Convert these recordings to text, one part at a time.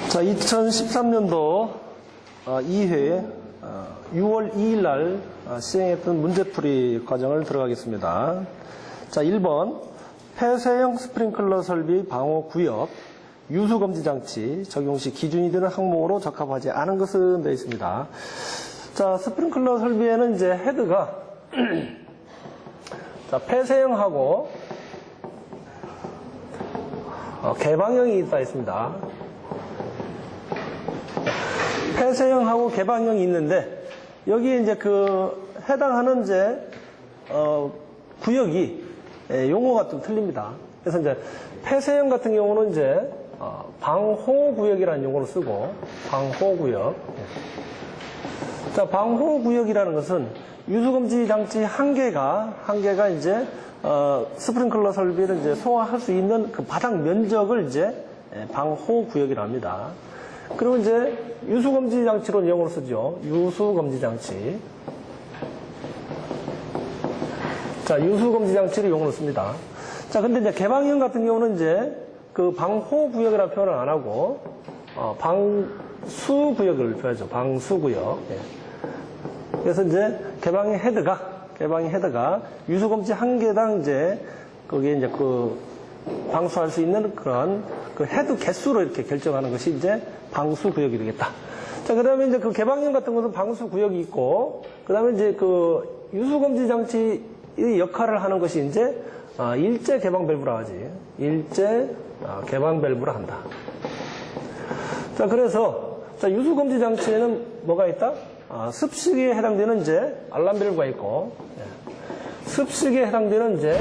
자, 2013년도 2회 6월 2일 날 시행했던 문제풀이 과정을 들어가겠습니다. 자, 1번 폐쇄형 스프링클러 설비 방호구역 유수검지장치 적용 시 기준이 되는 항목으로 적합하지 않은 것은 되어 있습니다. 자, 스프링클러 설비에는 이제 헤드가 자, 폐쇄형하고 개방형이 있다 있습니다. 폐쇄형하고 개방형이 있는데 여기에 이제 그 해당하는 이제 구역이 용어가 좀 틀립니다. 그래서 이제 폐쇄형 같은 경우는 이제 방호구역이라는 용어를 쓰고 방호구역. 자, 방호구역이라는 것은 유수검지 장치 한 개가 이제 스프링클러 설비를 이제 소화할 수 있는 그 바닥 면적을 이제 방호구역이라고 합니다. 그리고 이제 유수검지 장치로 영어로 쓰죠. 유수검지 장치. 자, 유수검지 장치를 용어로 씁니다. 자, 근데 이제 개방형 같은 경우는 이제 그 방호구역이라는 표현을 안 하고 방수구역을 표현하죠. 방수구역. 예. 그래서 이제 개방형 헤드가 유수검지 한 개당 이제 거기에 이제 그 방수할 수 있는 그런 그 헤드 개수로 이렇게 결정하는 것이 이제 방수구역이 되겠다. 자, 그 다음에 이제 그 개방형 같은 것은 방수구역이 있고, 그 다음에 이제 그 유수검지 장치의 역할을 하는 것이 이제 일제 개방 밸브라 하지. 일제 개방 밸브라 한다. 자, 그래서 자, 유수검지 장치에는 뭐가 있다? 습식에 해당되는 이제 알람 밸브가 있고, 습식에 해당되는 이제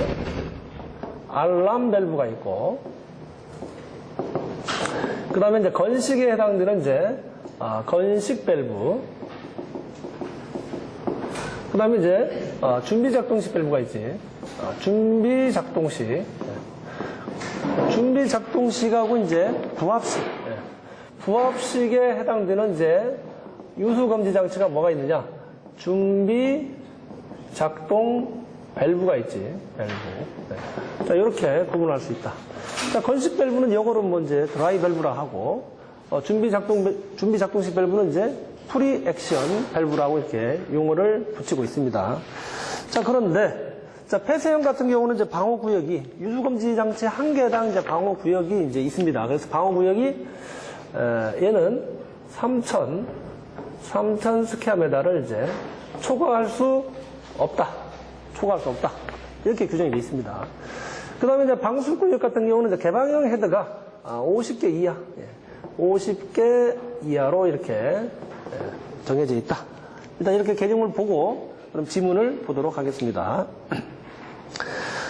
알람 밸브가 있고, 그 다음에 이제 건식에 해당되는 이제 건식 밸브, 그 다음에 이제 준비 작동식 밸브가 있지. 준비 작동식, 준비 작동식하고 이제 부합식, 부합식에 해당되는 이제 유수검지 장치가 뭐가 있느냐? 준비 작동 밸브가 있지. 밸브. 자, 이렇게 구분할 수 있다. 자, 건식 밸브는 영어로 뭐 이제 드라이 밸브라 하고, 준비 작동식 밸브는 이제 프리 액션 밸브라고 이렇게 용어를 붙이고 있습니다. 자, 그런데, 자, 폐쇄형 같은 경우는 이제 방호구역이, 유수검지 장치 한 개당 이제 방호구역이 이제 있습니다. 그래서 방호구역이, 얘는 3,000 스퀘어미터를 이제 초과할 수 없다. 이렇게 규정이 되어 있습니다. 그 다음에 이제 방수구역 같은 경우는 이제 개방형 헤드가 50개 이하, 50개 이하로 이렇게 정해져 있다. 일단 이렇게 개념을 보고 그럼 지문을 보도록 하겠습니다.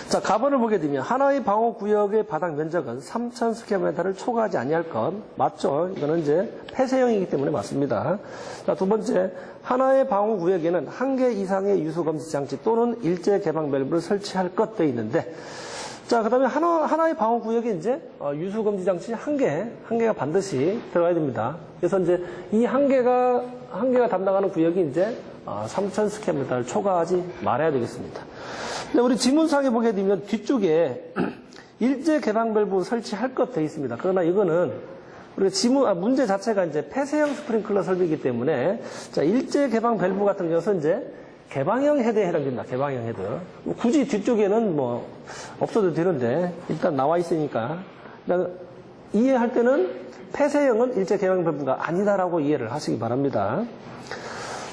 자, 가번을 보게 되면 하나의 방호구역의 바닥 면적은 3,000 스퀘어미터를 초과하지 아니할 것. 맞죠? 이거는 이제 폐쇄형이기 때문에 맞습니다. 자, 두 번째, 하나의 방호구역에는 한 개 이상의 유수검지 장치 또는 일제 개방 밸브를 설치할 것 되어 있는데, 자, 그 다음에 하나의 방호구역에 이제 유수검지 장치 한 개가 반드시 들어가야 됩니다. 그래서 이제 이 한 개가 담당하는 구역이 이제 3,000 스퀘어미터를 초과하지 말아야 되겠습니다. 근데 우리 지문상에 보게 되면 뒤쪽에 일제 개방 밸브 설치할 것 되어 있습니다. 그러나 이거는 우리가 문제 자체가 이제 폐쇄형 스프링클러 설비이기 때문에 자, 일제 개방 밸브 같은 경우는 이제 개방형 헤드에 해당됩니다. 개방형 헤드. 굳이 뒤쪽에는 뭐 없어도 되는데 일단 나와 있으니까 이해할 때는 폐쇄형은 일제 개방 밸브가 아니다라고 이해를 하시기 바랍니다.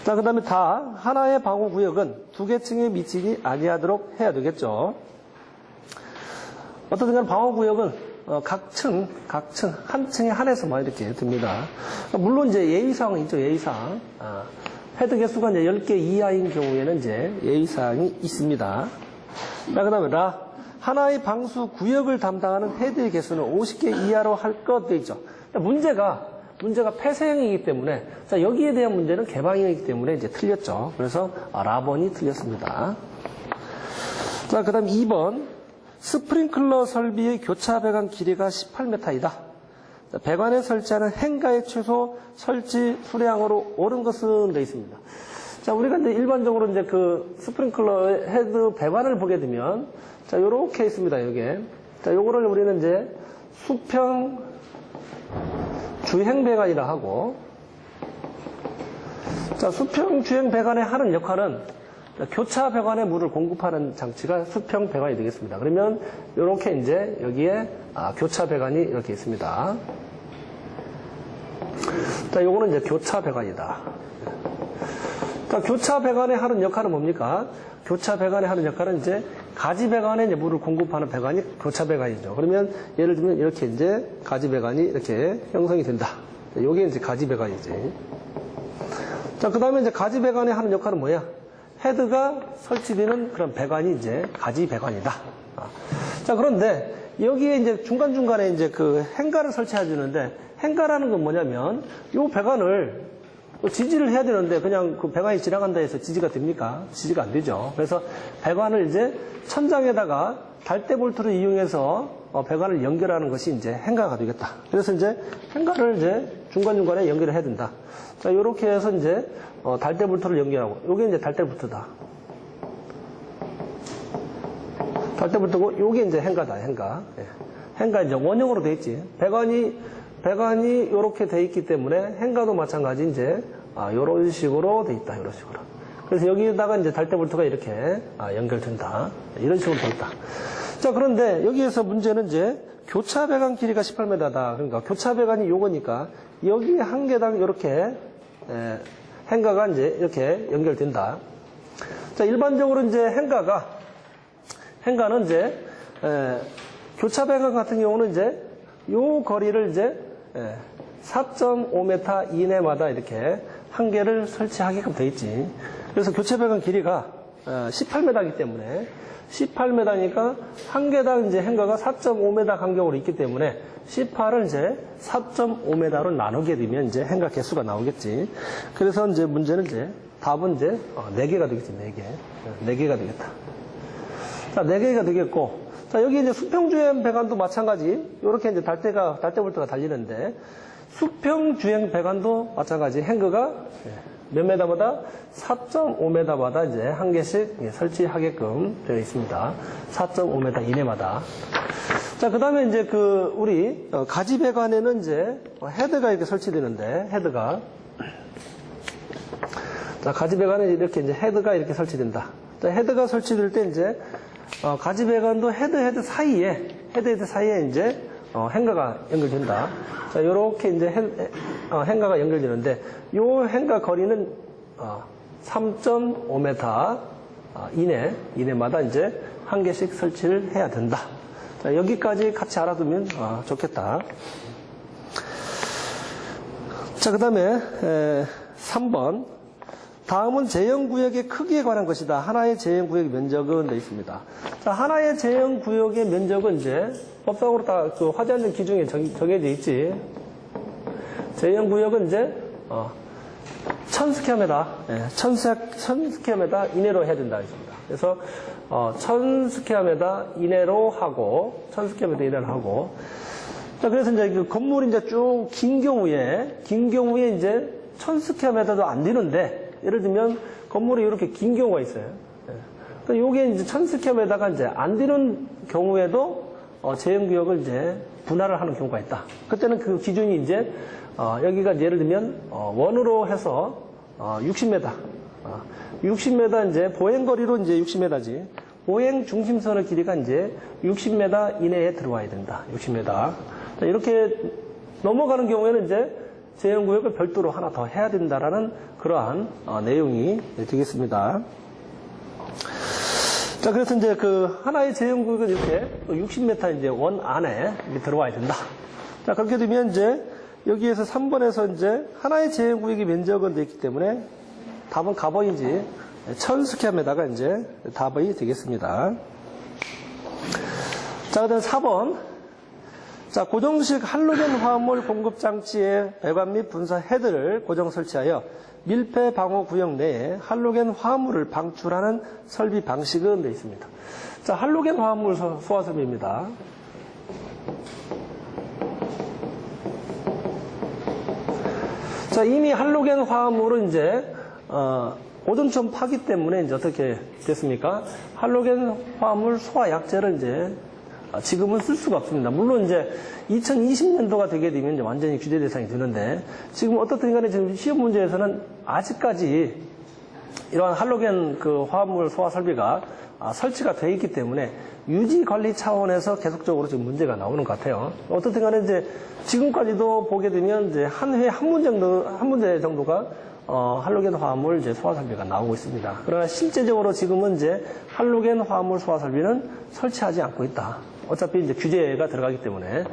자, 그 다음에 하나의 방호구역은 두 개 층에 미치지 아니하도록 해야 되겠죠. 어떻든 간에 방호구역은 각 층, 한 층에 한해서만 이렇게 듭니다. 물론 이제 예의사항은 있죠, 예의사항. 헤드 개수가 이제 10개 이하인 경우에는 이제 예의사항이 있습니다. 자, 그 다음에 하나의 방수 구역을 담당하는 헤드의 개수는 50개 이하로 할 것 되어 있죠. 문제가 폐쇄형이기 때문에, 자, 여기에 대한 문제는 개방형이기 때문에 이제 틀렸죠. 그래서 라번이 틀렸습니다. 자, 그 다음 2번. 스프링클러 설비의 교차 배관 길이가 18m이다. 배관에 설치하는 행가의 최소 설치 수량으로 옳은 것은 되어 있습니다. 자, 우리가 이제 일반적으로 이제 그 스프링클러 헤드 배관을 보게 되면, 자, 요렇게 있습니다, 여기에. 자, 요거를 우리는 이제 수평 주행 배관이라 하고, 자, 수평 주행 배관에 하는 역할은 교차 배관에 물을 공급하는 장치가 수평 배관이 되겠습니다. 그러면 이렇게 이제 여기에 교차 배관이 이렇게 있습니다. 자, 요거는 이제 교차 배관이다. 자, 교차 배관에 하는 역할은 뭡니까? 교차 배관에 하는 역할은 이제 가지 배관에 이제 물을 공급하는 배관이 교차 배관이죠. 그러면 예를 들면 이렇게 이제 가지 배관이 이렇게 형성이 된다. 요게 이제 가지 배관이지. 자, 그 다음에 이제 가지 배관에 하는 역할은 뭐야? 헤드가 설치되는 그런 배관이 이제 가지 배관이다. 자, 그런데 여기에 이제 중간중간에 이제 그 행가를 설치해 주는데, 행가라는 건 뭐냐면 요 배관을 지지를 해야 되는데 그냥 그 배관이 지나간다 해서 지지가 됩니까? 지지가 안 되죠. 그래서 배관을 이제 천장에다가 달대 볼트를 이용해서 배관을 연결하는 것이 이제 행가가 되겠다. 그래서 이제 행가를 이제 중간중간에 연결을 해야 된다. 자, 요렇게 해서 이제 달대 볼트를 연결하고, 요게 이제 달대 볼트다. 달대 볼트고, 요게 이제 행가다, 행가. 예. 행가 이제 원형으로 돼 있지. 배관이 요렇게 돼 있기 때문에 행가도 마찬가지 이제 요런 식으로 돼 있다. 요런 식으로. 그래서 여기다가 이제 달대 볼트가 이렇게 연결된다. 이런 식으로 돼 있다. 자, 그런데 여기에서 문제는 이제 교차 배관 길이가 18m다. 그러니까 교차 배관이 요거니까 여기 한 개당 이렇게 행가가 이제 이렇게 연결된다. 자, 일반적으로 이제 행가는 이제 교차 배관 같은 경우는 이제 요 거리를 이제 4.5m 이내마다 이렇게 한 개를 설치하게끔 돼 있지. 그래서 교차 배관 길이가 18m이기 때문에 18m니까 한 개당 이제 행가가 4.5m 간격으로 있기 때문에 18을 이제 4.5m로 나누게 되면 이제 행가 개수가 나오겠지. 그래서 이제 문제는 이제 답은 이제 4개가 되겠지. 4개. 4개가 되겠다. 자, 4개가 되겠고, 자, 여기 이제 수평주행 배관도 마찬가지. 이렇게 이제 달대 볼트가 달리는데, 수평주행 배관도 마찬가지. 행거가 몇 메다마다 4.5m마다 이제 한 개씩 설치하게끔 되어 있습니다. 4.5m 이내마다. 자, 그 다음에 이제 우리 가지 배관에는 이제 헤드가 이렇게 설치되는데, 자, 가지 배관에 이렇게 이제 헤드가 이렇게 설치된다. 자, 헤드가 설치될 때 이제 가지 배관도 헤드 사이에 이제 행가가 연결된다. 자, 요렇게 이제 행가가 연결되는데, 요 행가 거리는 3.5m 이내마다 이제 한 개씩 설치를 해야 된다. 자, 여기까지 같이 알아두면 좋겠다. 자, 그 다음에 3번. 다음은 제형구역의 크기에 관한 것이다. 하나의 제형구역의 면적은 되어 있습니다. 자, 하나의 제형구역의 면적은 이제 법상으로 다 그 화재안전 기준에 정해져 있지. 제형구역은 이제 1000스퀘어미터, 1000스퀘어미터 이내로 해야 된다 했습니다. 그래서 1000스퀘어미터 이내로 하고, 1000스퀘어미터 이내로 하고. 자, 그래서 이제 그 건물이 이제 쭉 긴 경우에 이제 1000스퀘어미터도 안 되는데, 예를 들면 건물이 이렇게 긴 경우가 있어요. 요게 이제 1000스퀘어미터가 이제 안 되는 경우에도 제형구역을 이제 분할을 하는 경우가 있다. 그때는 그 기준이 이제 여기가 예를 들면 원으로 해서 60m, 60m 이제 보행거리로 이제 60m지. 보행 중심선의 길이가 이제 60m 이내에 들어와야 된다. 60m. 자, 이렇게 넘어가는 경우에는 이제 제형구역을 별도로 하나 더 해야 된다라는 그러한 내용이 되겠습니다. 자, 그래서 이제 그 하나의 제형구역은 이렇게 60m 이제 원 안에 들어와야 된다. 자, 그렇게 되면 이제 여기에서 3번에서 이제 하나의 제형구역의 면적은 되기 때문에 답은 가번이지 1000스퀘어미터가 이제 답이 되겠습니다. 자, 그 다음 4번. 자, 고정식 할로겐 화합물 공급 장치의 배관 및 분사 헤드를 고정 설치하여 밀폐 방호 구역 내에 할로겐 화합물을 방출하는 설비 방식은 되어 있습니다. 자, 할로겐 화합물 소화설비입니다. 자, 이미 할로겐 화합물은 이제 오존층 파기 때문에 이제 어떻게 됐습니까? 할로겐 화합물 소화 약제를 이제 지금은 쓸 수가 없습니다. 물론 이제 2020년도가 되게 되면 이제 완전히 규제 대상이 되는데 지금 어떻든 간에 지금 시험 문제에서는 아직까지 이러한 할로겐 그 화합물 소화 설비가 설치가 되어 있기 때문에 유지 관리 차원에서 계속적으로 지금 문제가 나오는 것 같아요. 어떻든 간에 이제 지금까지도 보게 되면 이제 한 회 한 문제 정도가 할로겐 화합물 이제 소화 설비가 나오고 있습니다. 그러나 실제적으로 지금은 이제 할로겐 화합물 소화 설비는 설치하지 않고 있다. 어차피 이제 규제가 들어가기 때문에.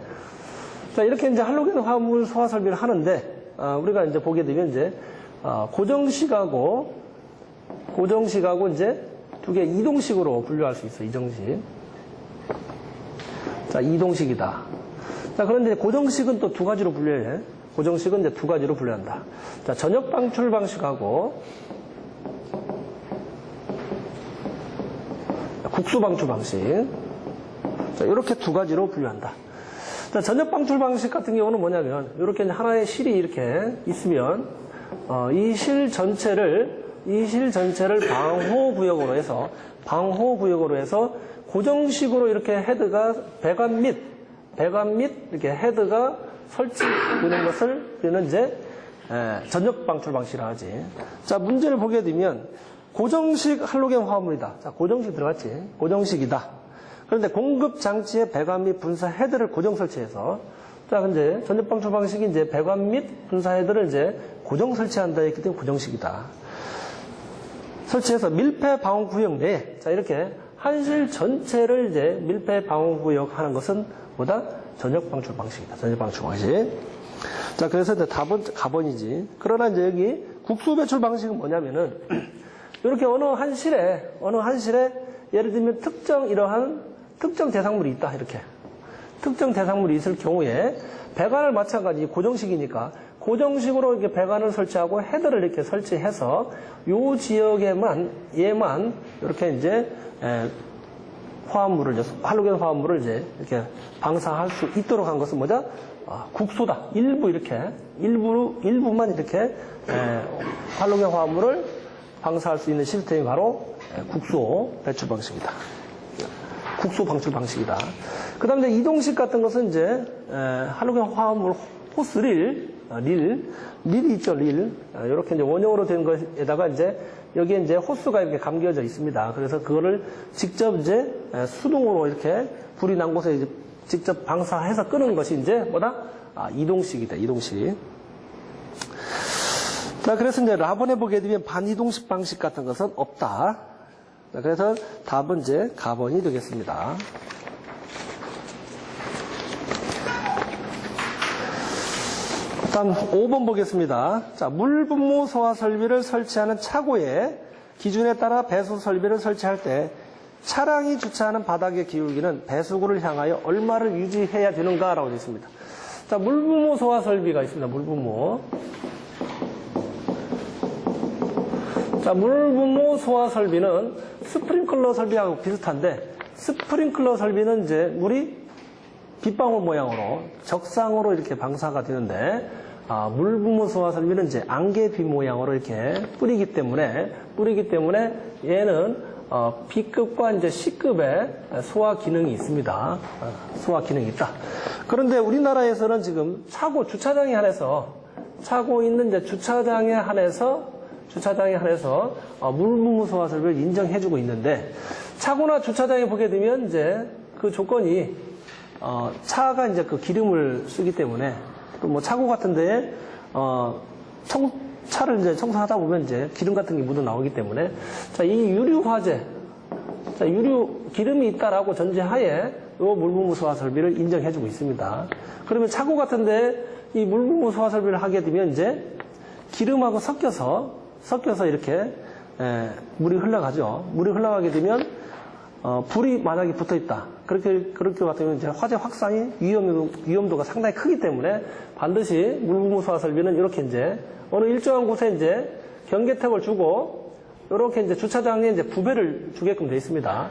자, 이렇게 이제 할로겐 화합물 소화 설비를 하는데, 우리가 이제 보게 되면 이제, 고정식하고 이제 두 개 이동식으로 분류할 수 있어요. 이동식. 자, 이동식이다. 자, 그런데 고정식은 또 두 가지로 분류해. 고정식은 이제 두 가지로 분류한다. 자, 전역 방출 방식하고 국수 방출 방식. 자, 이렇게 두 가지로 분류한다. 자, 전역 방출 방식 같은 경우는 뭐냐면, 이렇게 하나의 실이 이렇게 있으면, 이 실 전체를 방호구역으로 해서 고정식으로 이렇게 헤드가 배관 및 이렇게 헤드가 설치되는 것을 우리는 이제 전역 방출 방식이라 하지. 자, 문제를 보게 되면 고정식 할로겐 화합물이다. 자, 고정식 들어갔지. 고정식이다. 그런데 공급 장치의 배관 및 분사 헤드를 고정 설치해서, 자, 근데 전역 방출 방식이 이제 배관 및 분사 헤드를 이제 고정 설치한다 했기 때문에 고정식이다. 설치해서 밀폐 방호 구역 내에, 자, 이렇게 한실 전체를 이제 밀폐 방호 구역 하는 것은 뭐다? 전역 방출 방식이다. 전역 방출 방식. 자, 그래서 이제 답은 가번이지. 그러나 이제 여기 국수 배출 방식은 뭐냐면은, 이렇게 어느 한 실에 예를 들면 특정 대상물이 있다. 이렇게. 특정 대상물이 있을 경우에 배관을 마찬가지 고정식이니까 고정식으로 이렇게 배관을 설치하고 헤드를 이렇게 설치해서 요 지역에만 얘만 이렇게 이제 할로겐 화합물을 이제 이렇게 방사할 수 있도록 한 것은 뭐죠? 국소다. 일부만 이렇게 할로겐 화합물을 방사할 수 있는 시스템이 바로 국소 배출 방식이다. 국소 방출 방식이다. 그 다음에 이동식 같은 것은 이제 할로겐 화합물 호스 릴이 있죠, 릴. 이렇게 이제 원형으로 된 것에다가 이제 여기에 이제 호스가 이렇게 감겨져 있습니다. 그래서 그거를 직접 이제 수동으로 이렇게 불이 난 곳에 이제 직접 방사해서 끄는 것이 이제 뭐다? 이동식이다, 이동식. 자, 그래서 이제 라본에 보게 되면 반이동식 방식 같은 것은 없다. 자, 그래서 답은 이제 가번이 되겠습니다. 다음 5번 보겠습니다. 자, 물분무 소화 설비를 설치하는 차고에 기준에 따라 배수 설비를 설치할 때 차량이 주차하는 바닥의 기울기는 배수구를 향하여 얼마를 유지해야 되는가라고 되어 있습니다. 자, 물분무 소화 설비가 있습니다. 물분무. 자, 물분무 소화 설비는 스프링클러 설비하고 비슷한데, 스프링클러 설비는 이제 물이 빗방울 모양으로 적상으로 이렇게 방사가 되는데, 물분무 소화 설비는 이제 안개비 모양으로 이렇게 뿌리기 때문에 얘는 B급과 이제 C급의 소화 기능이 있습니다. 소화 기능이 있다. 그런데 우리나라에서는 지금 차고 주차장에 한해서 차고 있는 이제 주차장에 한해서 물분무 소화 설비를 인정해주고 있는데, 차고나 주차장에 보게 되면 이제 그 조건이 차가 이제 그 기름을 쓰기 때문에, 또 뭐 차고 같은 데에 차를 이제 청소하다 보면 이제 기름 같은 게 묻어 나오기 때문에, 자, 이 유류 화재, 자, 유류 기름이 있다라고 전제하에 이 물분무 소화 설비를 인정해주고 있습니다. 그러면 차고 같은 데에 이 물분무 소화 설비를 하게 되면 이제 기름하고 섞여서 이렇게 물이 흘러가죠. 물이 흘러가게 되면 불이 만약에 붙어 있다. 그렇게 같으면 이제 화재 확산이 위험도가 상당히 크기 때문에 반드시 물분무 소화 설비는 이렇게 이제 어느 일정한 곳에 이제 경계턱을 주고 이렇게 이제 주차장에 이제 부배를 주게끔 되어 있습니다.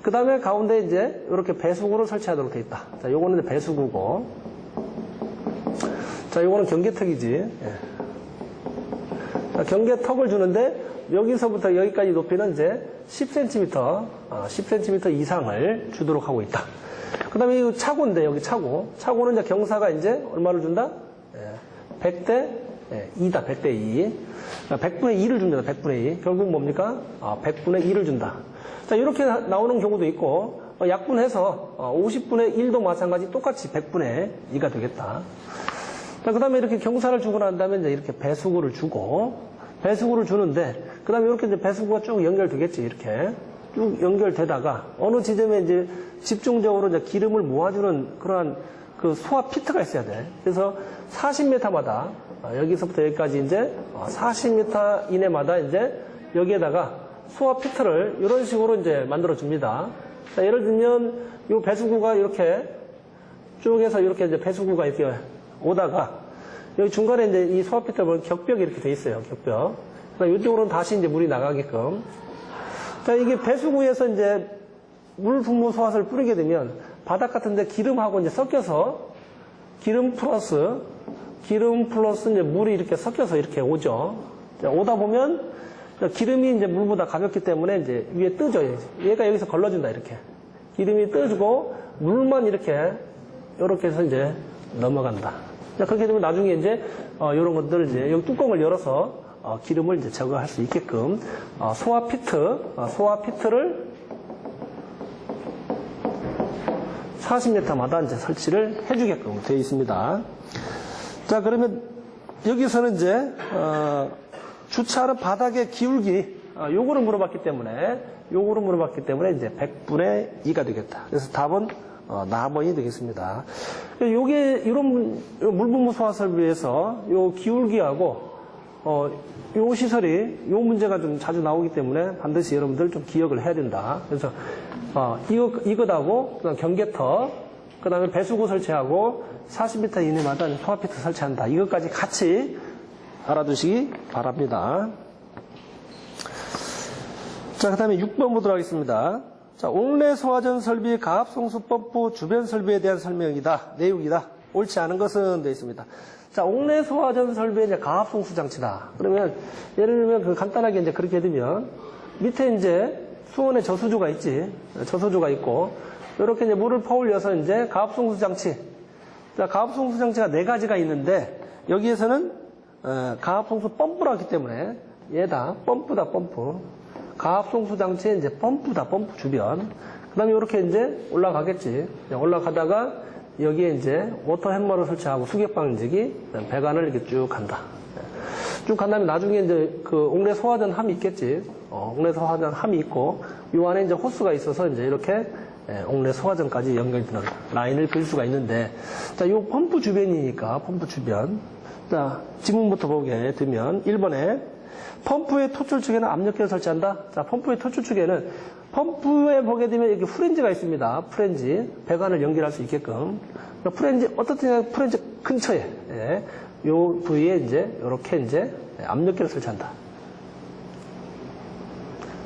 그 다음에 가운데 이제 이렇게 배수구를 설치하도록 되어 있다. 자, 요거는 이제 배수구고, 자, 요거는 경계턱이지. 예. 자, 경계턱을 주는데 여기서부터 여기까지 높이는 이제 10cm 이상을 주도록 하고 있다. 그 다음에 이 차고인데, 여기 차고. 차고는 이제 경사가 이제 얼마를 준다? 100대 2다, 100대 2. 100분의 2를 줍니다, 100분의 2. 결국 뭡니까? 100분의 2를 준다. 자, 이렇게 나오는 경우도 있고, 약분해서 50분의 1도 마찬가지 똑같이 100분의 2가 되겠다. 자, 그 다음에 이렇게 경사를 주고 난 다음에 이제 이렇게 배수구를 주고, 배수구를 주는데, 그 다음에 이렇게 이제 배수구가 쭉 연결되겠지, 이렇게. 쭉 연결되다가, 어느 지점에 이제 집중적으로 이제 기름을 모아주는 그러한 그 소화 피트가 있어야 돼. 그래서 40m마다, 여기서부터 여기까지 이제 40m 이내마다 이제 여기에다가 소화 피트를 이런 식으로 이제 만들어줍니다. 자, 예를 들면, 이 배수구가 이렇게 쭉 해서 이렇게 이제 배수구가 이렇게 오다가, 여기 중간에 이제 이 소화 피트를 보면 격벽이 이렇게 돼 있어요, 격벽. 그래서 이쪽으로는 다시 이제 물이 나가게끔. 자, 이게 배수구에서 이제 물 분무 소화를 뿌리게 되면 바닥 같은데 기름하고 이제 섞여서 기름 플러스 이제 물이 이렇게 섞여서 이렇게 오죠. 자, 오다 보면 기름이 이제 물보다 가볍기 때문에 이제 위에 뜨죠. 얘가 여기서 걸러준다, 이렇게. 기름이 떠주고 물만 이렇게 해서 이제 넘어간다. 자, 그렇게 되면 나중에 이제 이런 것들 이제 여기 뚜껑을 열어서 기름을 이제 제거할 수 있게끔 소화 피트를 40m마다 이제 설치를 해주게끔 되어 있습니다. 자, 그러면 여기서는 이제 주차하는 바닥의 기울기 요거를 물어봤기 때문에 이제 100분의 2가 되겠다. 그래서 답은 나번이 되겠습니다. 요게 이런 물분무 소화 설비에서 요 기울기하고 요 시설이 요 문제가 좀 자주 나오기 때문에 반드시 여러분들 좀 기억을 해야 된다. 그래서 이것하고 그다음 경계터, 그다음에 배수구 설치하고 40m 이내마다 소화피트 설치한다. 이것까지 같이 알아두시기 바랍니다. 자, 그 다음에 6번 보도록 하겠습니다. 자, 옥내 소화전 설비 가압송수 펌프 주변 설비에 대한 설명이다. 내용이다. 옳지 않은 것은 되어 있습니다. 자, 옥내 소화전 설비의 이제 가압송수 장치다. 그러면, 예를 들면 간단하게 이제 그렇게 되면, 밑에 이제 수온에 저수조가 있지. 저수조가 있고, 이렇게 이제 물을 퍼올려서 이제 가압송수 장치. 자, 가압송수 장치가 4가지가 있는데, 여기에서는, 가압송수 펌프라 하기 때문에, 얘다. 펌프다, 펌프. 가압송수 장치에 이제 펌프다, 펌프 주변. 그 다음에 이렇게 이제 올라가겠지. 올라가다가 여기에 이제 워터 햄머를 설치하고 수격 방지기, 배관을 이렇게 쭉 간다. 쭉 간 다음에 나중에 이제 그 옥내 소화전 함이 있겠지. 옥내 소화전 함이 있고, 요 안에 이제 호스가 있어서 이제 이렇게 옥내 소화전까지 연결되는 라인을 그릴 수가 있는데, 자, 요 펌프 주변이니까, 펌프 주변. 자, 지문부터 보게 되면, 1번에 펌프의 토출 축에는 압력계를 설치한다. 자, 펌프의 토출 축에는 펌프에 보게 되면 여기 프렌즈가 있습니다. 프렌즈. 배관을 연결할 수 있게끔. 프렌즈, 어떻든 프렌즈 근처에, 요 부위에 이제, 요렇게 이제 압력계를 설치한다.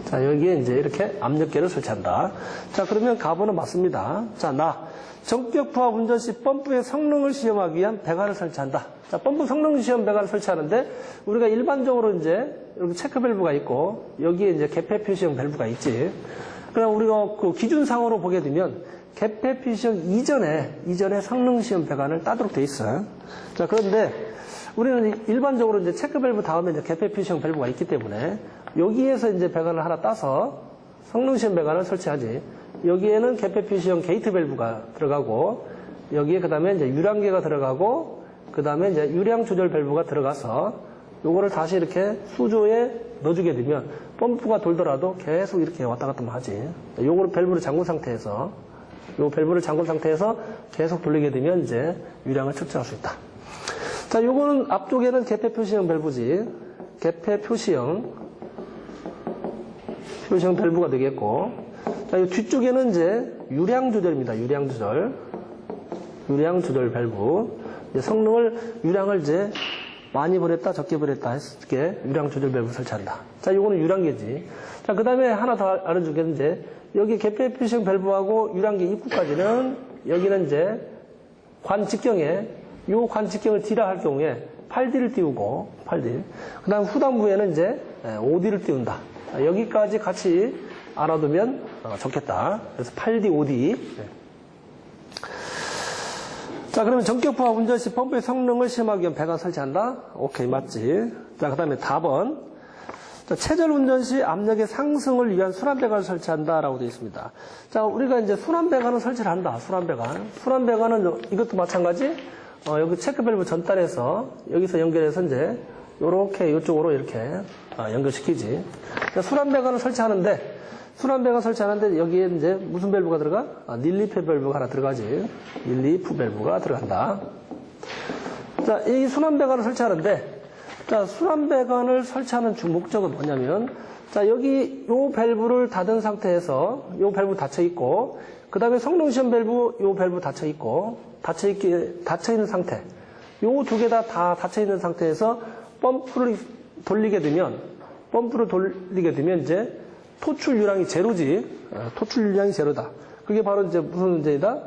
자, 여기에 이제 이렇게 압력계를 설치한다. 자, 그러면 가번은 맞습니다. 자, 전격 부하 운전 시 펌프의 성능을 시험하기 위한 배관을 설치한다. 자, 펌프 성능 시험 배관을 설치하는데, 우리가 일반적으로 이제, 이렇게 체크 밸브가 있고, 여기에 이제 개폐 표시형 밸브가 있지. 그럼 우리가 그 기준상으로 보게 되면, 개폐 표시형 이전에 성능 시험 배관을 따도록 돼 있어요. 자, 그런데, 우리는 일반적으로 이제 체크 밸브 다음에 이제 개폐 표시형 밸브가 있기 때문에, 여기에서 이제 배관을 하나 따서, 성능 시험 배관을 설치하지. 여기에는 개폐 표시형 게이트 밸브가 들어가고, 여기에 그 다음에 이제 유량계가 들어가고, 그 다음에 이제 유량 조절 밸브가 들어가서 요거를 다시 이렇게 수조에 넣어주게 되면 펌프가 돌더라도 계속 이렇게 왔다 갔다 하지. 요거를 밸브를 잠근 상태에서 요 밸브를 잠근 상태에서 계속 돌리게 되면 이제 유량을 측정할 수 있다. 자, 요거는 앞쪽에는 개폐 표시형 밸브지. 개폐 표시형 밸브가 되겠고, 자, 이 뒤쪽에는 이제 유량 조절입니다. 유량 조절 밸브. 유량을 이제 많이 보냈다, 적게 보냈다 했을 때 유량 조절 밸브 설치한다. 자, 요거는 유량계지. 자, 그 다음에 하나 더 알아주겠는 이제 여기 개폐 표시형 밸브하고 유량계 입구까지는 여기는 이제 관 직경에 요 관 직경을 D라 할 경우에 8D를 띄우고 8D. 그 다음 후단부에는 이제 5D를 띄운다. 자, 여기까지 같이 알아두면 좋겠다. 그래서 8D, 5D. 자, 그러면 전격부하 운전 시 펌프의 성능을 시험하기 위한 배관 설치한다? 오케이, 맞지. 자, 그 다음에 답은, 자, 체절 운전 시 압력의 상승을 위한 순환 배관을 설치한다 라고 되어 있습니다. 자, 우리가 이제 순환 배관을 설치를 한다. 순환 배관. 순환 배관은 이것도 마찬가지. 여기 체크 밸브 전단에서 여기서 연결해서 이제 요렇게 이쪽으로 이렇게 연결시키지. 자, 순환 배관을 설치하는데 여기에 이제 무슨 밸브가 들어가? 닐리프 밸브가 하나 들어가지. 닐리프 밸브가 들어간다. 자, 이 순환 배관을 설치하는데, 자, 순환 배관을 설치하는 주 목적은 뭐냐면, 자, 여기 요 밸브를 닫은 상태에서 요 밸브 닫혀 있고, 그 다음에 성능 시험 밸브 요 밸브 닫혀 있고, 닫혀 있는 상태. 요 두 개 다 닫혀 있는 상태에서 펌프를 돌리게 되면 이제 토출 유량이 제로지. 토출 유량이 제로다. 그게 바로 이제 무슨 운전이다?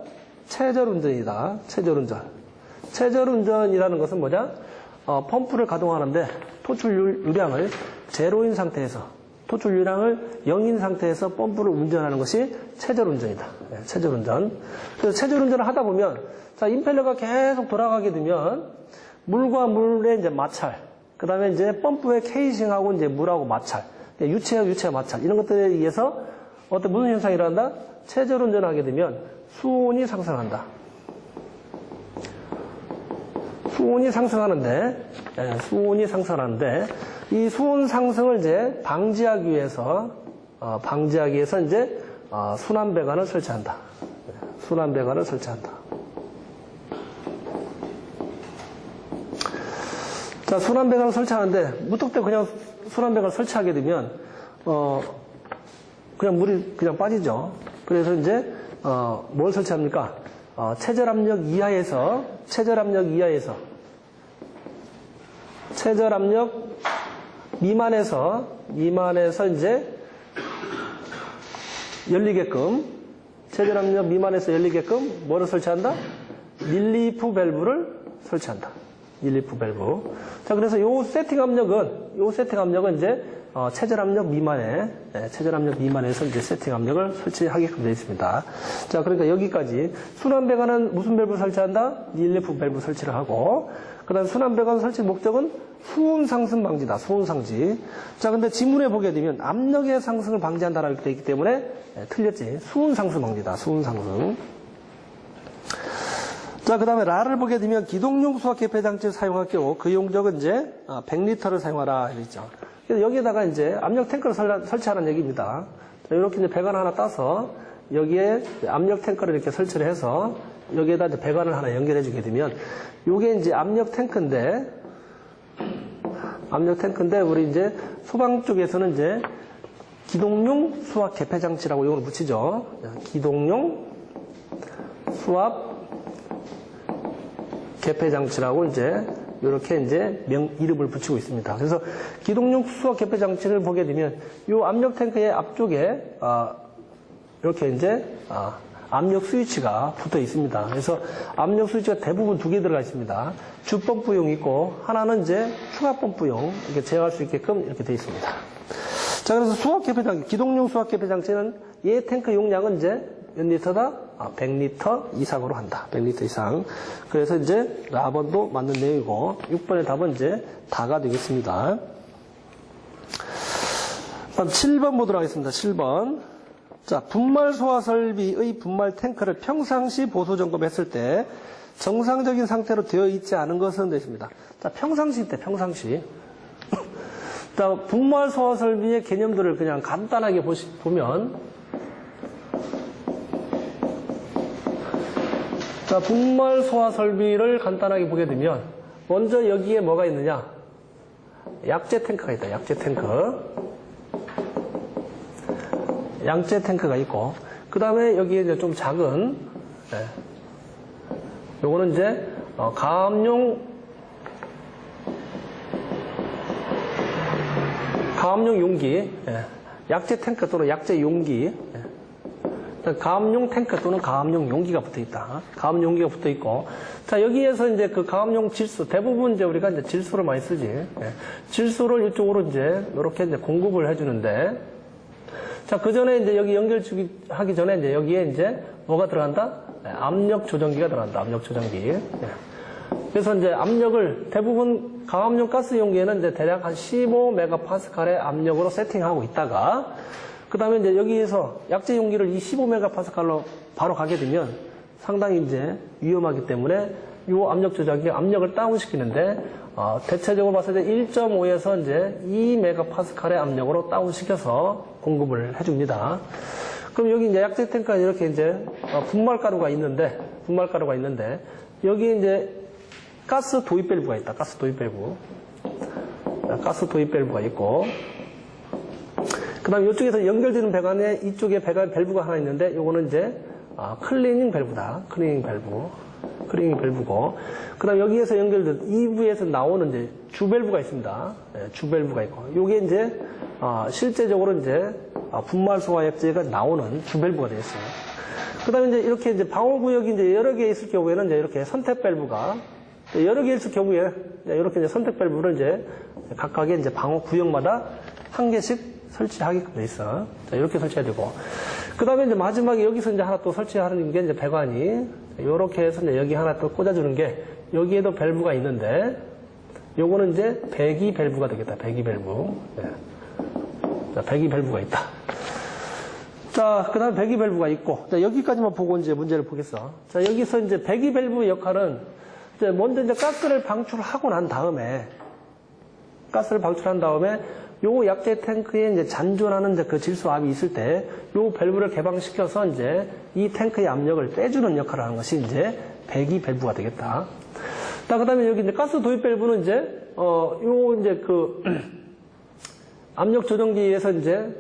체절 운전이다. 체절 운전. 체절 운전이라는 것은 뭐냐? 펌프를 가동하는데 토출 유량을 제로인 상태에서, 토출 유량을 0인 상태에서 펌프를 운전하는 것이 체절 운전이다. 네, 체절 운전. 그래서 체절 운전을 하다 보면, 자, 임펠러가 계속 돌아가게 되면 물과 물의 이제 마찰, 그 다음에 이제 펌프의 케이싱하고 이제 물하고 마찰, 유체와 유체 마찰, 이런 것들에 의해서 무슨 현상이 일어난다? 체절 운전을 하게 되면 수온이 상승한다. 수온이 상승하는데 이 수온 상승을 이제 방지하기 위해서 이제 순환 배관을 설치한다. 순환 배관을 설치한다. 자, 순환 배관을 설치하는데 무턱대고 그냥 순환 배관을 설치하게 되면 그냥 물이 그냥 빠지죠. 그래서 이제 뭘 설치합니까? 체절 압력 이하에서 미만에서 이제 열리게끔, 체절 압력 미만에서 열리게끔 뭐를 설치한다? 닐리프 밸브를 설치한다. 닐리프 밸브. 자, 그래서 요 세팅 압력은 이제 체절 압력 미만에서 이제 세팅 압력을 설치하게끔 되어 있습니다. 자, 그러니까 여기까지 순환 배관은 무슨 밸브 설치한다? 닐리프 밸브 설치를 하고, 그다음 순환 배관 설치 목적은 수온 상승 방지다. 수온 상지. 자, 근데 지문에 보게 되면 압력의 상승을 방지한다라고 되어 있기 때문에 틀렸지. 수온 상승 방지다. 수온 상승. 자, 그 다음에 라를 보게 되면 기동용 수압 개폐 장치를 사용할 경우 그 용적은 이제 100리터를 사용하라 이랬죠. 그래서 여기에다가 이제 압력 탱크를 설치하는 얘기입니다. 자, 이렇게 이제 배관 하나 따서 여기에 압력 탱크를 이렇게 설치를 해서 여기에다 이제 배관을 하나 연결해 주게 되면 요게 이제 압력 탱크인데 우리 이제 소방 쪽에서는 이제 기동용 수압 개폐 장치라고 이걸 붙이죠. 기동용 수압 개폐 장치라고 이제 이렇게 이제 이름을 붙이고 있습니다. 그래서 기동용 수압 개폐 장치를 보게 되면 이 압력 탱크의 앞쪽에 이렇게 이제 압력 스위치가 붙어 있습니다. 그래서 압력 스위치가 대부분 두 개 들어가 있습니다. 주 펌프용 있고 하나는 이제 추가 펌프용 이렇게 제어할 수 있게끔 이렇게 되어 있습니다. 자, 그래서 수압 개폐 장치, 기동용 수압 개폐 장치는 얘 탱크 용량은 이제 몇 리터다? 100리터 이상으로 한다. 100리터 이상. 그래서 이제 4번도 맞는 내용이고 6번의 답은 이제 다가 되겠습니다. 다음 7번 보도록 하겠습니다. 7번. 자, 분말 소화 설비의 분말 탱크를 평상시 보수 점검했을 때 정상적인 상태로 되어 있지 않은 것은 되십니다. 자, 평상시 때 평상시. 자, 분말 소화 설비의 개념들을 그냥 간단하게 보면 자, 분말 소화 설비를 간단하게 보게 되면 먼저 여기에 뭐가 있느냐? 약재 탱크가 있다. 약재 탱크가 있고 그 다음에 여기에 이제 좀 작은 요거는 이제 가압용 용기, 약재 탱크 또는 약재 용기, 가압용 탱크 또는 가압용 용기가 붙어 있다. 가압용 용기가 붙어 있고, 자, 여기에서 이제 그 가압용 질소, 대부분 이제 우리가 이제 질소를 많이 쓰지. 질소를 이쪽으로 이제, 이렇게 이제 공급을 해주는데, 자, 그 전에 이제 여기 연결 하기 전에 이제 여기에 이제 뭐가 들어간다? 네, 압력 조정기가 들어간다. 압력 조정기. 네. 그래서 이제 압력을 대부분 강압용 가스 용기에는 이제 대략 한 15메가파스칼의 압력으로 세팅하고 있다가 그 다음에 이제 여기에서 약재 용기를 이 15메가파스칼로 바로 가게 되면 상당히 이제 위험하기 때문에 이 압력 조작이 압력을 다운시키는데 대체적으로 봤을 때 1.5에서 이제 2메가파스칼의 압력으로 다운시켜서 공급을 해줍니다. 그럼 여기 이제 약재 탱크에 이렇게 이제 분말가루가 있는데 여기 이제 가스 도입 밸브가 있다. 가스 도입 밸브가 있고 그 다음에 이쪽에서 연결되는 배관에 이쪽에 배관 밸브가 하나 있는데 요거는 이제 클리닝 밸브다. 클리닝 밸브고 그 다음에 여기에서 연결된 EV에서 나오는 이제 주 밸브가 있습니다. 네, 주 밸브가 있고 요게 이제 실제적으로 이제 분말 소화 약재가 나오는 주 밸브가 되어 있어요. 그 다음에 이제 이렇게 이제 방호 구역이 이제 여러 개 있을 경우에는 이제 이렇게 선택 밸브가 여러 개 있을 경우에 이렇게 이제 선택 밸브를 이제 각각의 이제 방호 구역마다 한 개씩 설치하게끔 돼 있어. 자, 이렇게 설치해야 되고. 그 다음에 이제 마지막에 여기서 이제 하나 또 설치하는 게 이제 배관이 이렇게 해서 이제 여기 하나 또 꽂아주는 게 여기에도 밸브가 있는데 요거는 이제 배기 밸브가 되겠다. 배기 밸브. 네. 자, 배기 밸브가 있다. 자, 그 다음에 배기 밸브가 있고. 자, 여기까지만 보고 이제 문제를 보겠어. 자, 여기서 이제 배기 밸브 역할은 이제 먼저 이제 가스를 방출하고 난 다음에 요 약재 탱크에 이제 잔존하는 이제 그 질소압이 있을 때 요 밸브를 개방시켜서 이제 이 탱크의 압력을 빼주는 역할을 하는 것이 이제 배기 밸브가 되겠다. 자, 그 다음에 여기 이제 가스 도입 밸브는 이제, 요 이제 그, 압력 조정기에서 이제,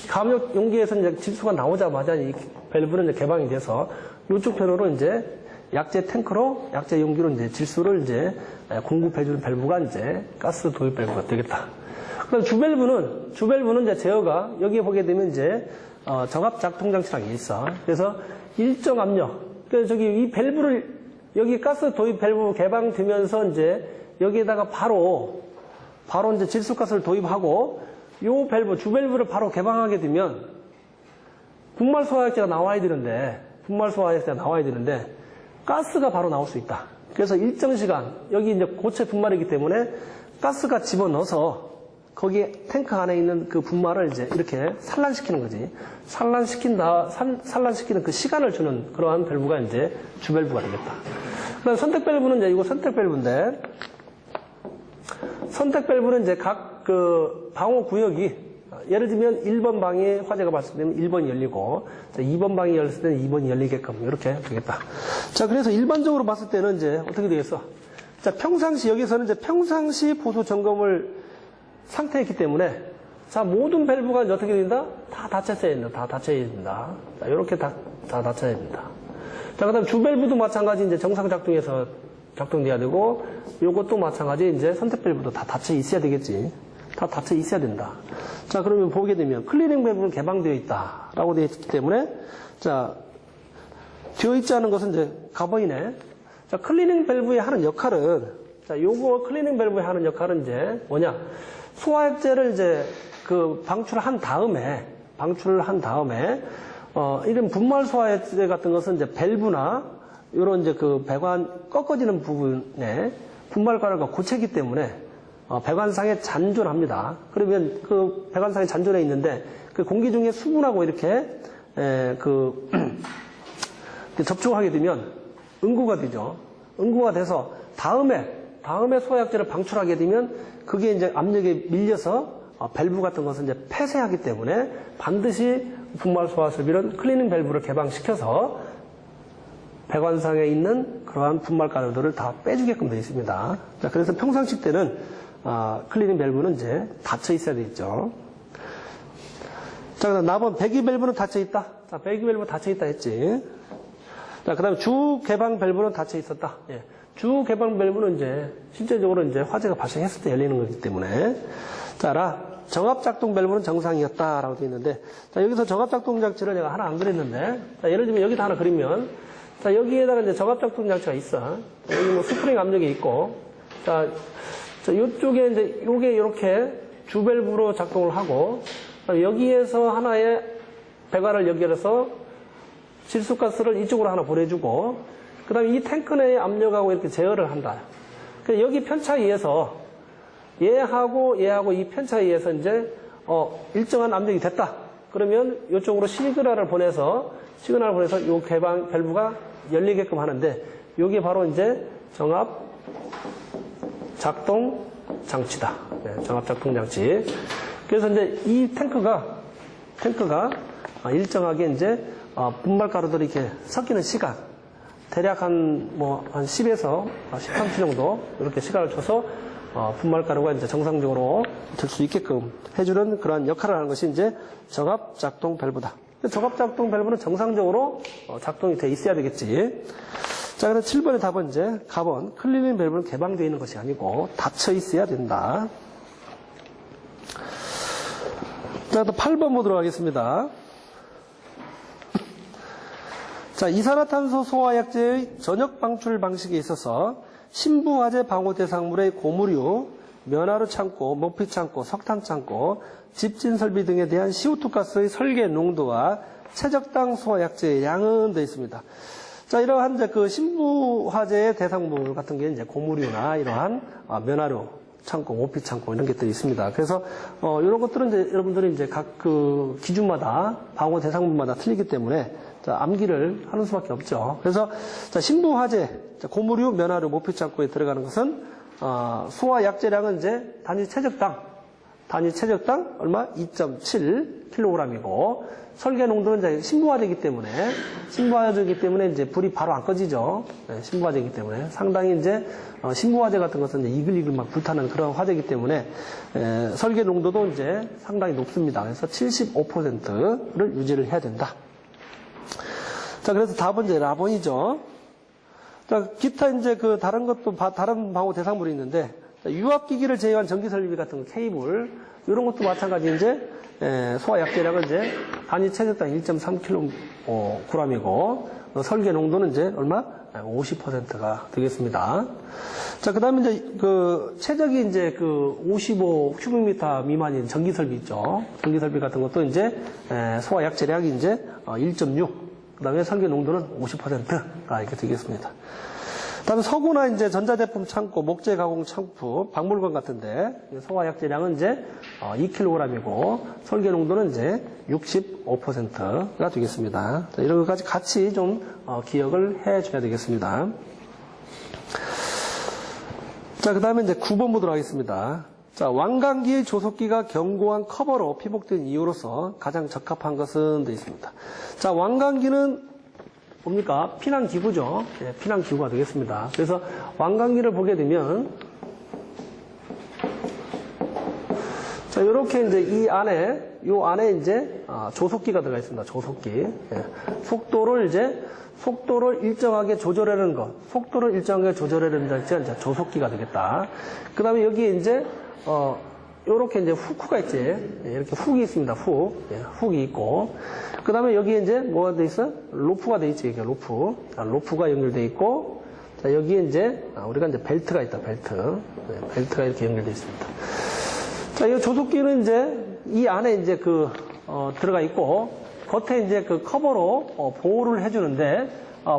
가압력 용기에서 이제 질소가 나오자마자 이 밸브는 이제 개방이 돼서 요쪽 편으로 이제 약재 탱크로, 약재 용기로 이제 질소를 이제 공급해주는 밸브가 이제 가스 도입 밸브가 되겠다. 그다음 주밸브는 이제 제어가 여기에 보게 되면 이제 정압 작동 장치라는 게 있어. 그래서 일정 압력. 그래서 저기 이 밸브를 여기 가스 도입 밸브 개방되면서 이제 여기에다가 바로 이제 질소가스를 도입하고 요 밸브 주밸브를 바로 개방하게 되면 분말 소화액체가 나와야 되는데 가스가 바로 나올 수 있다. 그래서 일정 시간 여기 이제 고체 분말이기 때문에 가스가 집어넣어서 거기에 탱크 안에 있는 그 분말을 이제 이렇게 산란시키는 거지. 산란시키는 그 시간을 주는 그러한 밸브가 이제 주밸브가 되겠다. 그 다음 선택 밸브는 이제 이거 선택 밸브인데, 선택 밸브는 이제 각 그 방호 구역이, 예를 들면 1번 방에 화재가 발생되면 1번이 열리고, 2번 방이 열렸을 때는 2번이 열리게끔 이렇게 되겠다. 자, 그래서 일반적으로 봤을 때는 이제 어떻게 되겠어? 자, 여기서는 이제 평상시 보수 점검을 상태였기 때문에, 자, 모든 밸브가 이제 어떻게 된다? 다 닫혀야 된다. 자, 이렇게 다 닫혀야 된다. 자, 그 다음 주밸브도 마찬가지 이제 정상 작동해서 작동돼야 되고, 요것도 마찬가지 이제 선택 밸브도 다 닫혀 있어야 되겠지. 다 닫혀 있어야 된다. 자, 그러면 보게 되면 클리닝 밸브는 개방되어 있다. 라고 되어 있기 때문에, 자, 되어 있지 않은 것은 이제 가보이네. 자, 클리닝 밸브의 하는 역할은, 자, 요거 클리닝 밸브의 하는 역할은 이제 뭐냐? 소화액제를 이제 그 방출한 다음에 이런 분말 소화액제 같은 것은 이제 밸브나 이런 이제 그 배관 꺾어지는 부분에 분말가루가 고체이기 때문에 배관상에 잔존합니다. 그러면 그 배관상에 잔존해 있는데 그 공기 중에 수분하고 이렇게 접촉하게 되면 응고가 되죠. 응고가 돼서 다음에 소화약제를 방출하게 되면 그게 이제 압력에 밀려서 밸브 같은 것은 이제 폐쇄하기 때문에 반드시 분말 소화 설비는 클리닝 밸브를 개방시켜서 배관상에 있는 그러한 분말 가루들을 다 빼주게끔 되어 있습니다. 자, 그래서 평상시 때는 클리닝 밸브는 이제 닫혀 있어야 되겠죠. 자, 그다음 나번 배기 밸브는 닫혀 있다. 자, 배기 밸브 닫혀 있다 했지. 자, 그다음에 주 개방 밸브는 닫혀 있었다. 예. 주 개방 밸브는 이제 실제적으로 이제 화재가 발생했을 때 열리는 거기 때문에. 자, 정압 작동 밸브는 정상이었다라고 되어 있는데, 자, 여기서 정압 작동 장치를 내가 하나 안 그렸는데, 자, 예를 들면 여기다 하나 그리면, 자, 여기에다가 이제 정압 작동 장치가 있어. 여기 뭐 스프링 압력이 있고, 자, 요쪽에 이제 요게 이렇게 주 밸브로 작동을 하고, 여기에서 하나의 배관을 연결해서 질소가스를 이쪽으로 하나 보내주고, 그 다음에 이 탱크 내의 압력하고 이렇게 제어를 한다. 그러니까 여기 편차에 의해서 얘하고 이 편차에 의해서 이제 일정한 압력이 됐다. 그러면 이쪽으로 시그널을 보내서 이 개방 밸브가 열리게끔 하는데, 이게 바로 이제 정압 작동 장치다. 네, 정압 작동 장치. 그래서 이제 이 탱크가 일정하게 이제 분말 가루들이 이렇게 섞이는 시간, 대략 한 10에서 13초 정도 이렇게 시간을 줘서 분말 가루가 이제 정상적으로 될 수 있게끔 해주는 그러한 역할을 하는 것이 이제 정압 작동 밸브다. 정압 작동 밸브는 정상적으로 작동이 돼 있어야 되겠지. 자, 그럼 7번의 답은 이제 가번 클리닝 밸브는 개방되어 있는 것이 아니고 닫혀 있어야 된다. 자, 또 8번 보도록 하겠습니다. 자, 이산화탄소 소화약제의 전역 방출 방식에 있어서 신부화재 방호 대상물의 고무류, 면화로 창고, 목피 창고, 석탄 창고, 집진 설비 등에 대한 CO2 가스의 설계 농도와 최적당 소화약제의 양은 되어 있습니다. 자, 이러한 이제 그 신부화재의 대상물 같은 게 이제 고무류나 이러한 면화로 창고, 모피 창고 이런 것들이 있습니다. 그래서 이런 것들은 이제 여러분들이 이제 각 그 기준마다 방호 대상물마다 틀리기 때문에 암기를 하는 수밖에 없죠. 그래서 자, 신부화재, 고무류, 면화류, 모피 창고에 들어가는 것은 소화 약재량은 이제 단위 최적당 얼마? 2.7kg이고 설계 농도는 이제 신부화재이기 때문에 이제 불이 바로 안 꺼지죠. 네, 신부화재이기 때문에 상당히 이제 신부화재 같은 것은 이제 이글이글 막 불타는 그런 화재이기 때문에 설계 농도도 이제 상당히 높습니다. 그래서 75%를 유지를 해야 된다. 자, 그래서 답은 이제 라본이죠. 자, 기타 이제 그 다른 것도 다른 방호 대상물이 있는데, 유압기기를 제어한 전기 설비 같은 거, 케이블, 이런 것도 마찬가지 이제, 소화 약재량은 이제 단위 최적당 1.3kg이고, 설계 농도는 이제 얼마? 50%가 되겠습니다. 자, 그 다음에 이제 그 최적이 이제 그 55 큐빅미터 미만인 전기 설비 있죠. 전기 설비 같은 것도 이제, 소화 약재량이 이제 1.6. 그 다음에 설계 농도는 50%가 이렇게 되겠습니다. 다음에 서구나 이제 전자제품 창고, 목재 가공 창고, 박물관 같은데, 소화 약재량은 이제 2kg이고, 설계 농도는 이제 65%가 되겠습니다. 자, 이런 것까지 같이 좀 기억을 해 줘야 되겠습니다. 자, 그 다음에 이제 9번 보도록 하겠습니다. 자, 완강기의 조속기가 견고한 커버로 피복된 이유로서 가장 적합한 것은 되어 있습니다. 자, 완강기는 뭡니까? 피난기구죠. 예, 피난기구가 되겠습니다. 그래서 완강기를 보게 되면, 자, 요렇게 이제 요 안에 이제, 조속기가 들어가 있습니다. 조속기. 예, 속도를 일정하게 조절하는 것. 속도를 일정하게 조절하는 것이 이제 조속기가 되겠다. 그 다음에 여기에 이제, 요렇게 이제 후크가 있지. 예, 이렇게 훅이 있습니다. 훅. 예, 훅이 있고. 그 다음에 여기에 이제 뭐가 돼 있어? 로프가 돼 있지. 이게 로프. 로프가 연결돼 있고. 자, 여기에 이제, 우리가 이제 벨트가 있다. 벨트. 예, 벨트가 이렇게 연결돼 있습니다. 자, 이 조속기는 이제 이 안에 이제 들어가 있고, 겉에 이제 그 커버로 보호를 해주는데,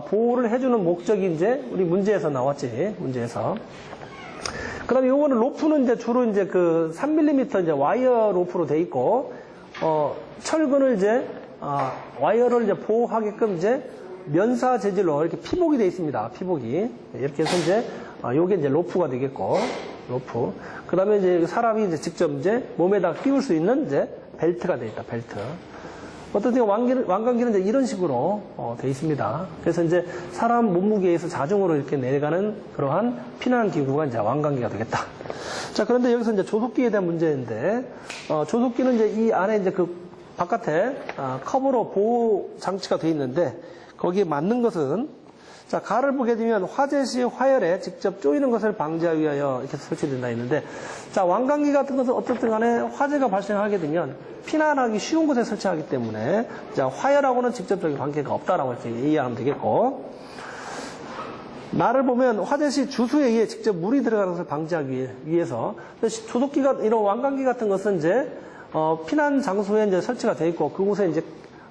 보호를 해주는 목적이 이제 우리 문제에서 나왔지. 문제에서. 그 다음에 요거는 로프는 이제 주로 이제 3mm 이제 와이어 로프로 돼 있고, 철근을 이제, 와이어를 이제 보호하게끔 이제 면사 재질로 이렇게 피복이 돼 있습니다. 피복이. 이렇게 해서 이제, 요게 이제 로프가 되겠고, 로프. 그 다음에 이제 사람이 이제 직접 이제 몸에다 끼울 수 있는 이제 벨트가 돼 있다. 벨트. 어떤 경우 완강기는 이제 이런 식으로 돼 있습니다. 그래서 이제 사람 몸무게에서 자중으로 이렇게 내려가는 그러한 피난 기구가 이제 완강기가 되겠다. 자, 그런데 여기서 이제 조속기에 대한 문제인데, 조속기는 이제 이 안에 이제 그 바깥에 커버로 보호 장치가 돼 있는데, 거기에 맞는 것은, 자, 가를 보게 되면 화재 시 화열에 직접 쪼이는 것을 방지하기 위하여 이렇게 설치된다 했는데, 자, 완강기 같은 것은 어떻든 간에 화재가 발생하게 되면 피난하기 쉬운 곳에 설치하기 때문에, 자, 화열하고는 직접적인 관계가 없다라고 이렇게 이해하면 되겠고, 나를 보면 화재 시 주수에 의해 직접 물이 들어가는 것을 방지하기 위해서, 조속기가, 이런 완강기 같은 것은 이제, 피난 장소에 이제 설치가 되어 있고, 그곳에 이제,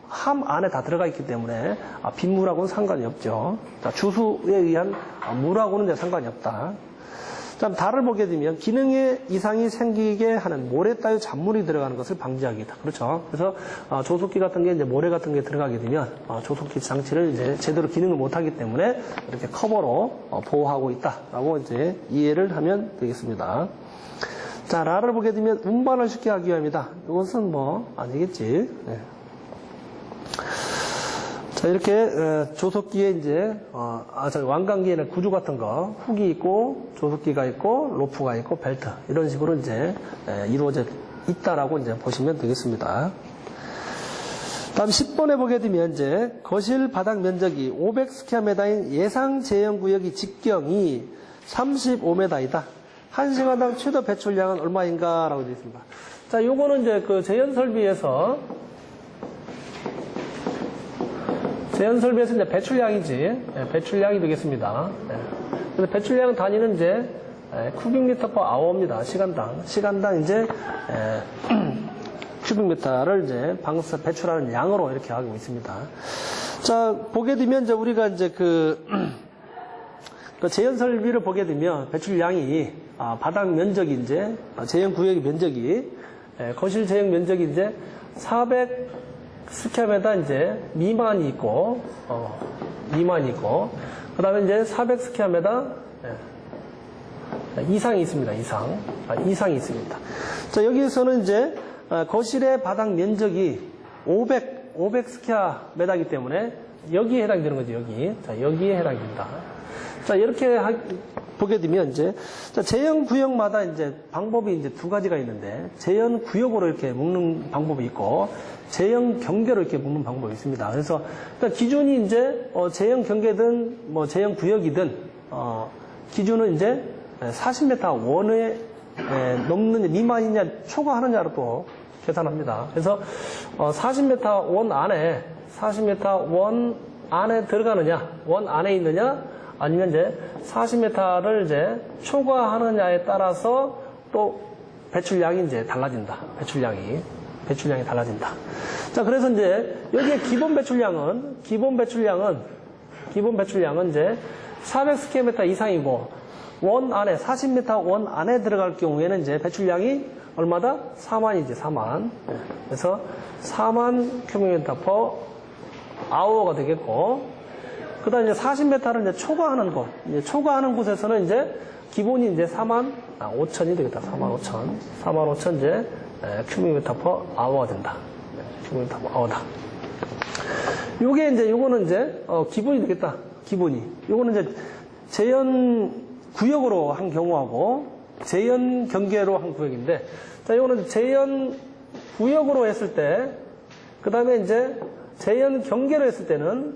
함 안에 다 들어가 있기 때문에 빗물하고는 상관이 없죠. 자, 주수에 의한 물하고는 이제 상관이 없다. 자, 달을 보게 되면 기능에 이상이 생기게 하는 모래 따위 잔물이 들어가는 것을 방지하기다. 그렇죠. 그래서 조속기 같은 게 이제 모래 같은 게 들어가게 되면 조속기 장치를 이제 제대로 기능을 못하기 때문에 이렇게 커버로 보호하고 있다라고 이제 이해를 하면 되겠습니다. 자, 라를 보게 되면 운반을 쉽게 하기 위함이다. 이것은 뭐 아니겠지. 네. 자, 이렇게 조속기에 이제 완강기에는 구조 같은 거 훅이 있고 조속기가 있고 로프가 있고 벨트 이런 식으로 이제 이루어져 있다라고 이제 보시면 되겠습니다. 다음 10번에 보게 되면 이제 거실 바닥 면적이 500스퀘어미터인 예상 제형 구역이 직경이 35m이다. 1시간당 최대 배출량은 얼마인가라고 되어 있습니다. 자, 요거는 이제 그 제연 설비에서 이제 배출량이지, 배출량이 되겠습니다. 그래서 배출량 단위는 이제 큐빅미터 퍼 아워입니다. 시간당 이제 큐빅미터를 이제 방수 배출하는 양으로 이렇게 하고 있습니다. 자, 보게 되면 이제 우리가 이제 그 제연 설비를 보게 되면 배출량이 바닥 면적이 이제 제연 구역의 면적이 거실 제형 면적이 이제 400 스퀘어미터 이제 미만이 있고, 그 다음에 이제 400 스퀘어미터 이상이 있습니다. 이상이 있습니다. 자, 여기에서는 이제 거실의 바닥 면적이 500 스퀘어미터이기 때문에 여기에 해당되는 거죠. 자, 여기에 해당됩니다. 자, 이렇게 보게 되면 이제 제형 구역마다 이제 방법이 이제 두 가지가 있는데 제형 구역으로 이렇게 묶는 방법이 있고 제형 경계로 이렇게 묶는 방법이 있습니다. 그래서 기준이 이제 제형 경계든 뭐 제형 구역이든 기준은 이제 40m 원에 넘는 미만이냐 초과하느냐로 또 계산합니다. 그래서 40m 원 안에 들어가느냐, 원 안에 있느냐, 아니면 이제 40m를 이제 초과하느냐에 따라서 또 배출량이 이제 달라진다. 배출량이 달라진다. 자, 그래서 이제 여기에 기본 배출량은 이제 400스퀘어미터 이상이고 원 안에 40m 원 안에 들어갈 경우에는 이제 배출량이 얼마다? 4만이지, 4만. 그래서 4만 큐빅미터 퍼 아워가 되겠고, 그 다음에 이제 40m를 이제 초과하는 곳, 초과하는 곳에서는 이제 기본이 이제 4만 5천이 되겠다. 4만 5천 이제 큐빅미터 퍼 아워가 된다. 큐빅미터 퍼 아워다. 요거는 이제 기본이 되겠다. 요거는 이제 제연 구역으로 한 경우하고 제연 경계로 한 구역인데, 자, 요거는 제연 구역으로 했을 때, 그 다음에 이제 제연 경계로 했을 때는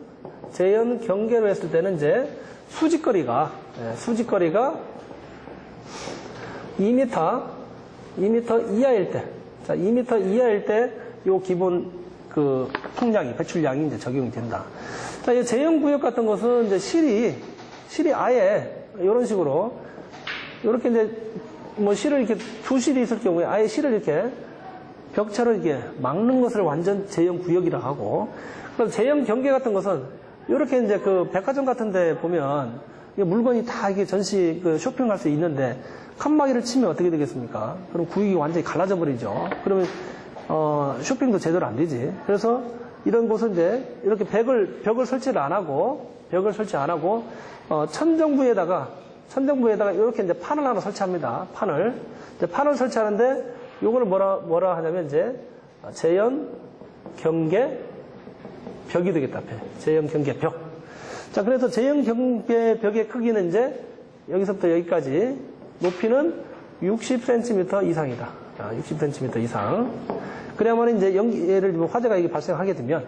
이제 수직거리가 2m 이하일 때, 자, 2m 이하일 때 요 기본 그 풍량이, 배출량이 이제 적용이 된다. 자, 이 제형 구역 같은 것은 이제 실이 아예 이런 식으로, 이렇게 이제 뭐 실을 이렇게 두 실이 있을 경우에 아예 실을 이렇게 벽체로 이렇게 막는 것을 완전 제형 구역이라 하고, 그럼 제형 경계 같은 것은 이렇게 이제 그 백화점 같은 데 보면 물건이 다 이게 전시 쇼핑할 수 있는데 칸막이를 치면 어떻게 되겠습니까? 그럼 구역이 완전히 갈라져 버리죠. 그러면 쇼핑도 제대로 안 되지. 그래서 이런 곳은 이제 이렇게 벽을 설치를 안 하고 천정부에다가 이렇게 이제 판을 하나 설치합니다. 판을 설치하는데 요거를 뭐라 하냐면 이제 제연 경계 벽이 되겠다. 제형 경계 벽. 자, 그래서 제형 경계 벽의 크기는 이제 여기서부터 여기까지 높이는 60cm 이상이다. 60cm 이상. 그래야만 이제 예를 들면 화재가 이게 발생하게 되면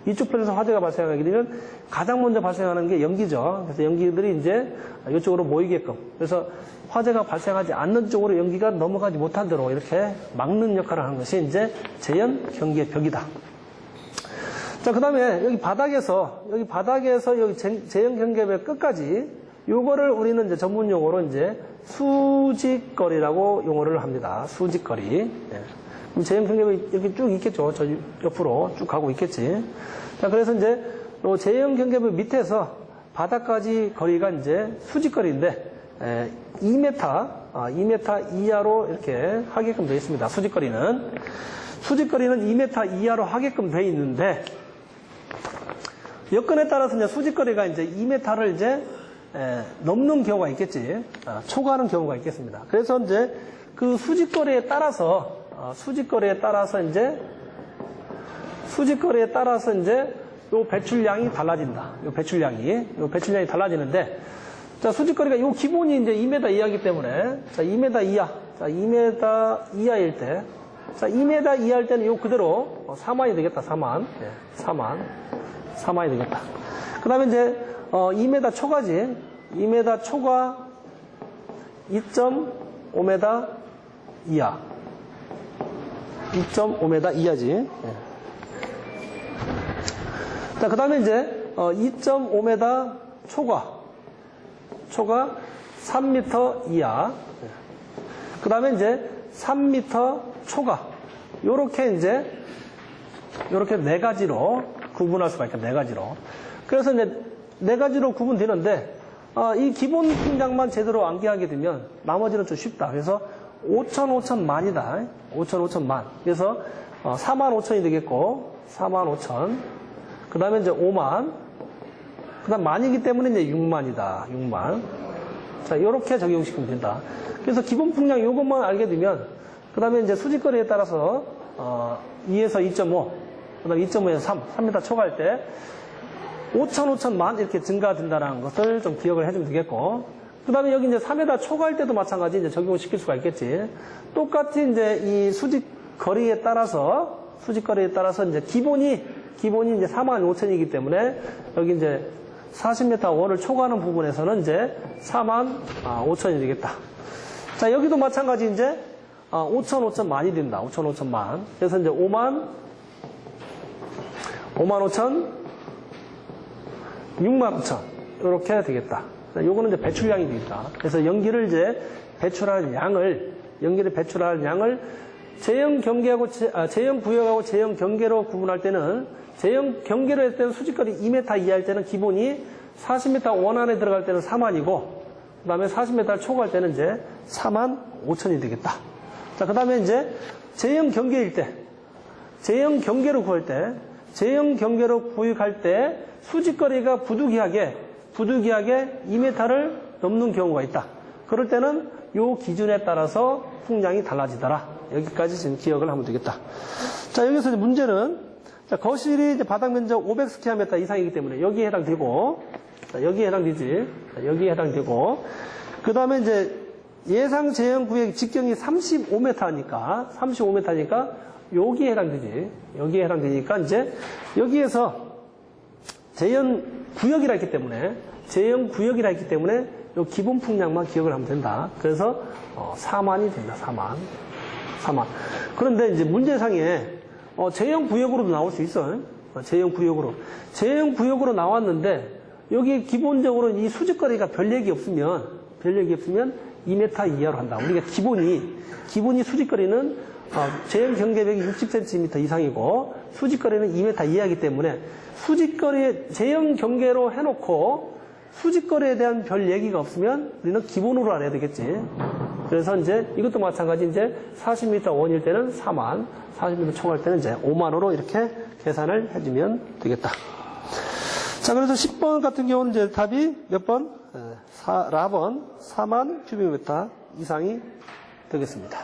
이쪽 편에서 화재가 발생하게 되면 가장 먼저 발생하는 게 연기죠. 그래서 연기들이 이제 이쪽으로 모이게끔. 그래서 화재가 발생하지 않는 쪽으로 연기가 넘어가지 못하도록 이렇게 막는 역할을 하는 것이 이제 제연 경계 벽이다. 자, 그 다음에 여기 바닥에서 여기 제형 경계벽 끝까지 요거를 우리는 이제 전문 용어로 이제 수직거리라고 용어를 합니다. 수직거리. 그럼 제형 경계벽이 이렇게 쭉 있겠죠. 저 옆으로 쭉 가고 있겠지. 자, 그래서 이제 요 제형 경계벽 밑에서 바닥까지 거리가 이제 수직거리인데 2m 이하로 이렇게 하게끔 되어 있습니다. 수직거리는 2m 이하로 하게끔 되어 있는데 여건에 따라서 이제 수직거리가 이제 2m를 이제 넘는 경우가 있겠지. 초과하는 경우가 있겠습니다. 그래서 이제 그 수직거리에 따라서 이제 요 배출량이 달라진다. 요 배출량이 달라지는데, 자, 수직거리가 요 기본이 이제 2m 이하이기 때문에, 자, 2m 이하일 때, 자, 2m 이하일 때는 요 그대로 4만이 되겠다. 4만. 4만이 되겠다. 그 다음에 이제, 2m 초과지. 2m 초과 2.5m 이하. 2.5m 이하지. 자, 그 다음에 이제, 2.5m 초과 3m 이하. 그 다음에 이제, 3m 초과. 요렇게 네 가지로 구분할 수가 있겠다, 네 가지로. 그래서 이제, 네 가지로 구분되는데, 이 기본 풍량만 제대로 암기하게 되면, 나머지는 좀 쉽다. 그래서, 5천만이다. 5천만. 그래서, 4만 5천이 되겠고, 4만 5천. 그 다음에 이제 5만. 그 다음 만이기 때문에 이제 6만이다. 6만. 자, 요렇게 적용시키면 된다. 그래서 기본 풍량 요것만 알게 되면, 그 다음에 이제 수직거리에 따라서, 2에서 2.5, 그 다음에 2.5에서 3m 초과할 때, 5천만 이렇게 증가된다는 것을 좀 기억을 해주면 되겠고, 그 다음에 여기 이제 3m 초과할 때도 마찬가지 이제 적용을 시킬 수가 있겠지. 똑같이 이제 이 수직거리에 따라서 이제 기본이 이제 4만 5천이기 때문에 여기 이제 40m 원을 초과하는 부분에서는 이제 4만 5천이 되겠다. 자, 여기도 마찬가지 이제 5천만이 된다. 5천만. 그래서 이제 5만 5천, 6만 5천. 이렇게 되겠다. 요거는 이제 배출량이 되겠다. 그래서 연기를 배출할 양을 제형 구역하고 제형 경계로 구분할 때는 제형 경계로 했을 때는 수직거리 2m 이하일 때는 기본이 40m 원 안에 들어갈 때는 4만이고 그 다음에 40m를 초과할 때는 이제 4만 5천이 되겠다. 자, 그 다음에 이제 제형 경계일 때, 제형 경계로 구할 때, 제형 경계로 구획할 때 수직거리가 부득이하게 2m를 넘는 경우가 있다. 그럴 때는 요 기준에 따라서 풍량이 달라지더라. 여기까지 지금 기억을 하면 되겠다. 자, 여기서 이제 문제는, 자, 거실이 이제 바닥 면적 500스퀘어미터 이상이기 때문에 여기에 해당되고, 자, 여기에 해당되지. 자, 여기에 해당되고, 그 다음에 이제 예상 제형 구역 직경이 35m니까 여기에 해당되지. 여기에 해당되니까 이제 여기에서 제형 구역이라 했기 때문에 요 기본 풍량만 기억을 하면 된다. 그래서 4만이 된다. 4만. 그런데 이제 문제상에 제형 구역으로도 나올 수 있어. 제형 구역으로 나왔는데 여기 기본적으로 이 수직거리가 별 얘기 없으면 2m 이하로 한다. 우리가 기본이 수직거리는 제형 경계벽이 60cm 이상이고 수직거리는 2m 이하이기 때문에 제형 경계로 해놓고 수직거리에 대한 별 얘기가 없으면 우리는 기본으로 알아야 되겠지. 그래서 이제 이것도 마찬가지 이제 40m 원일 때는 4만, 40m 초과할 때는 이제 5만으로 이렇게 계산을 해주면 되겠다. 자, 그래서 10번 같은 경우는 이제 답이 몇 번? 라번 4만 큐빅미터 이상이 되겠습니다.